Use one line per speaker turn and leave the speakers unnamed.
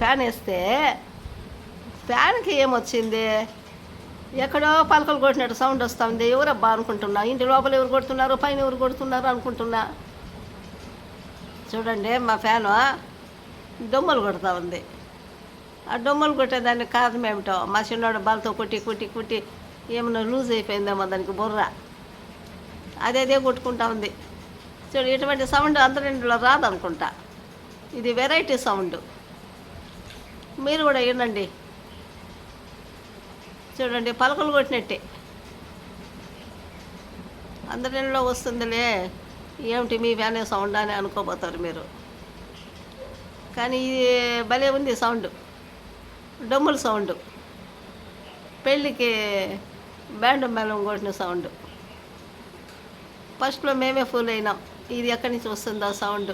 Fan వేస్తే ఫ్యాన్కి ఏమొచ్చింది, ఎక్కడో పలకలు కొట్టినట్టు సౌండ్ వస్తుంది. ఎవరబ్బా అనుకుంటున్నా, ఇంటి లోపల ఎవరు కొడుతున్నారు, పైన ఎవరు కొడుతున్నారు అనుకుంటున్నా. చూడండి మా ఫ్యాను డొమ్మలు కొడుతూ ఉంది. ఆ డొమ్మలు కొట్టేదానికి కారణం ఏమిటో, మా చిన్నోడు బాల్తో కుట్టి కుట్టి కుట్టి ఏమన్నా లూజ్ అయిపోయిందేమో దానికి బుర్ర, అదే కొట్టుకుంటా ఉంది. చూడు, ఇటువంటి సౌండ్ అందరింటిలో రాదనుకుంటా. ఇది వెరైటీ సౌండ్, మీరు కూడా వినండి. చూడండి, పలకలు కొట్టినట్టే అందరిలో వస్తుందిలే, ఏమిటి మీ ఫ్యానే సౌండ్ అని అనుకోపోతారు మీరు. కానీ ఇది భలే ఉంది సౌండ్, డొమ్ముల సౌండ్, పెళ్ళికి బ్యాండ్ మేళం కొట్టిన సౌండ్. ఫస్ట్లో మేమే ఫూల్ అయినాం, ఇది ఎక్కడి నుంచి వస్తుందో సౌండ్.